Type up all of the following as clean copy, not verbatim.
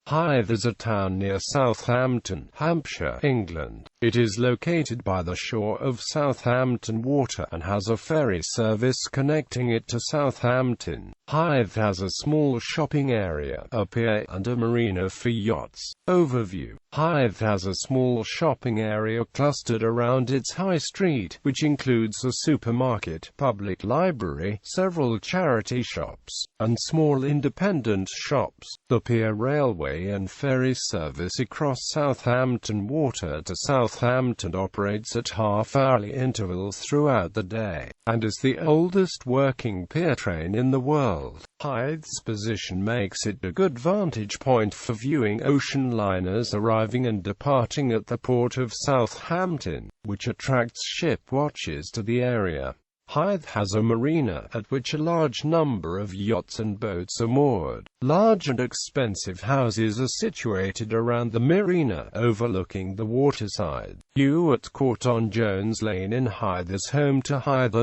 Hythe is a town near Southampton, Hampshire, England. It is located by the shore of Southampton Water and has a ferry service connecting it to Southampton. Hythe has a small shopping area, a pier, and a marina for yachts. Overview: Hythe has a small shopping area clustered around its high street, which includes a supermarket, public library, several charity shops, and small independent shops. The pier, railway and ferry service across Southampton Water to Southampton operates at half-hourly intervals throughout the day, and is the oldest working pier train in the world. Hythe's position makes it a good vantage point for viewing ocean liners arriving and departing at the port of Southampton, which attracts ship watchers to the area. Hythe has a marina, at which a large number of yachts and boats are moored. Large and expensive houses are situated around the marina, overlooking the waterside. At Court on Jones Lane in Hythe is home to Hythe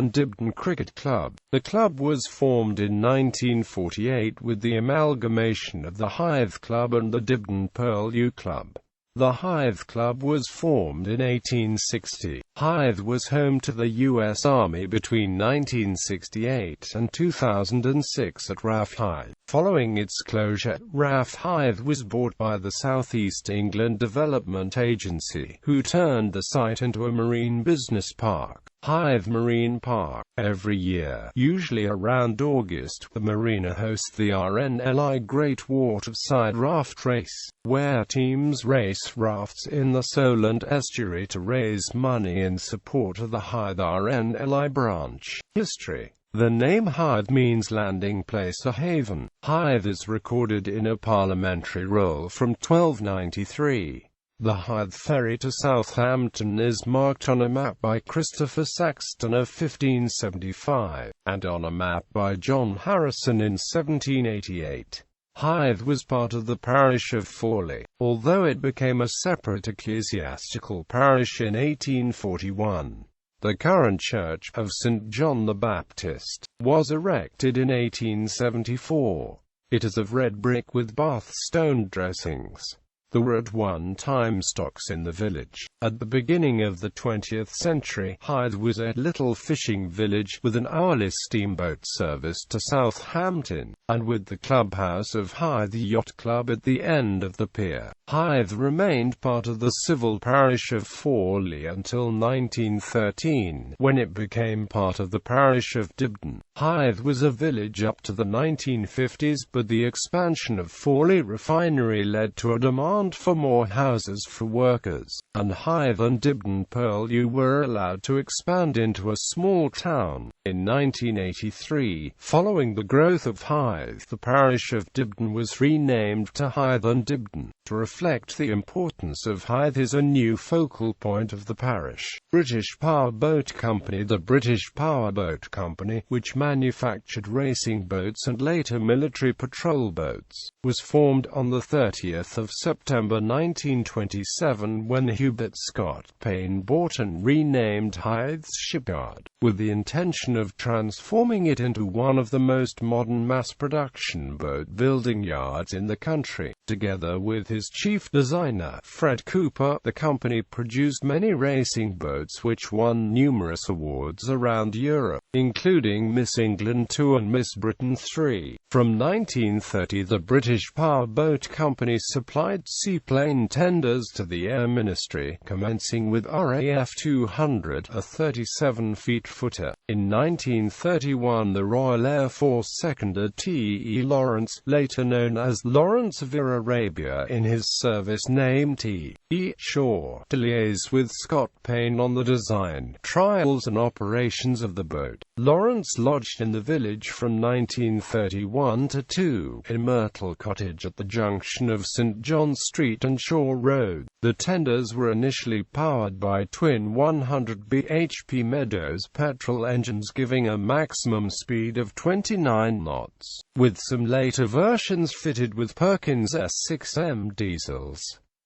Cricket Club. The club was formed in 1948 with the amalgamation of the Hythe Club and the Dibden Purlieu Club. The Hythe Club was formed in 1860. Hythe was home to the U.S. Army between 1968 and 2006 at RAF Hythe. Following its closure, RAF Hythe was bought by the South East England Development Agency, who turned the site into a marine business park, Hythe Marine Park. Every year, usually around August, the marina hosts the RNLI Great Waterside Raft Race, where teams race rafts in the Solent estuary to raise money in support of the Hythe RNLI branch. History: the name Hythe means landing place or haven. Hythe is recorded in a parliamentary roll from 1293. The Hythe ferry to Southampton is marked on a map by Christopher Saxton of 1575, and on a map by John Harrison in 1788. Hythe was part of the parish of Fawley, although it became a separate ecclesiastical parish in 1841. The current church of St. John the Baptist was erected in 1874. It is of red brick with Bath stone dressings. There were at one time stocks in the village. At the beginning of the 20th century, Hythe was a little fishing village, with an hourly steamboat service to Southampton, and with the clubhouse of Hythe Yacht Club at the end of the pier. Hythe remained part of the civil parish of Fawley until 1913, when it became part of the parish of Dibden. Hythe was a village up to the 1950s, but the expansion of Fawley refinery led to a demand for more houses for workers, and Hythe and Dibden Purlieu were allowed to expand into a small town. In 1983, following the growth of Hythe, the parish of Dibden was renamed to Hythe and Dibden. To reflect the importance of Hythe is a new focal point of the parish. British Power Boat Company. The British Power Boat Company, which manufactured racing boats and later military patrol boats, was formed on the 30th of September 1927 when Hubert Scott Payne bought and renamed Hythe's shipyard, with the intention of transforming it into one of the most modern mass-production boat-building yards in the country. Together with his chief designer, Fred Cooper, the company produced many racing boats which won numerous awards around Europe, including Miss England 2 and Miss Britain 3. From 1930, the British Power Boat Company supplied seaplane tenders to the Air Ministry, commencing with RAF 200, a 37-feet footer. In 1931, the Royal Air Force seconded T.E. Lawrence, later known as Lawrence of Arabia, in his service name T.E. Shaw, to liaise with Scott Payne on the design, trials and operations of the boat. Lawrence lodged in the village from 1931 to 2, in Myrtle Cottage at the junction of St. John Street and Shaw Road. The tenders were initially powered by twin 100 bhp Meadows petrol engines giving a maximum speed of 29 knots, with some later versions fitted with Perkins S6M diesels.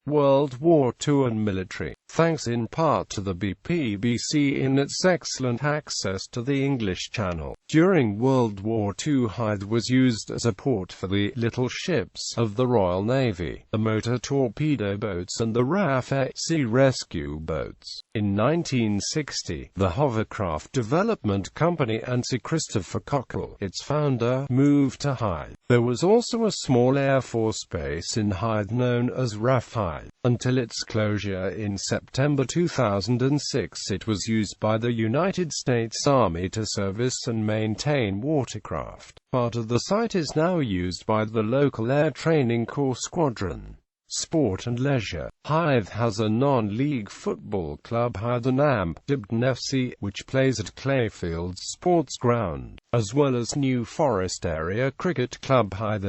World War II and military. thanks in part to the BBC in its excellent access to the English Channel. During World War II, Hythe was used as a port for the little ships of the Royal Navy, the motor torpedo boats and the RAF sea rescue boats. In 1960, the hovercraft development company and Sir Christopher Cockle, its founder, moved to Hythe. There was also a small Air Force base in Hythe known as RAF Hythe. Until its closure in September 2006, it was used by the United States Army to service and maintain watercraft. Part of the site is now used by the local Air Training Corps Squadron. Sport and leisure. Hythe has a non-league football club, Hythe Dibden FC, which plays at Clayfield Sports Ground, as well as New Forest Area Cricket Club Hythe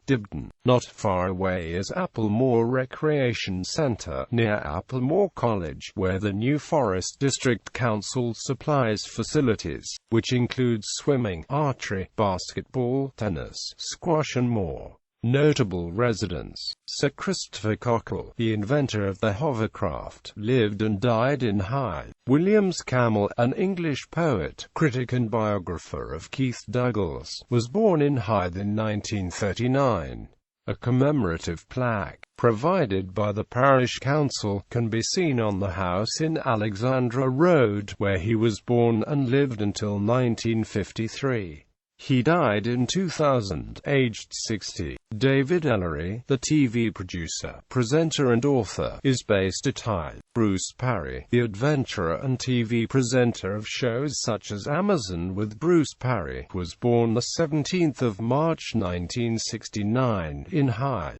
Dibden. Not far away is Applemore Recreation Centre, near Applemore College, where the New Forest District Council supplies facilities, which include swimming, archery, basketball, tennis, squash and more. Notable residents. Sir Christopher Cockle, the inventor of the hovercraft, lived and died in Hythe. William Campbell, an English poet, critic and biographer of Keith Douglas, was born in Hythe in 1939. A commemorative plaque, provided by the parish council, can be seen on the house in Alexandra Road, where he was born and lived until 1953. He died in 2000, aged 60. David Ellery, the TV producer, presenter and author, is based at Hythe. Bruce Parry, the adventurer and TV presenter of shows such as Amazon with Bruce Parry, was born the 17th of March 1969 in Hythe.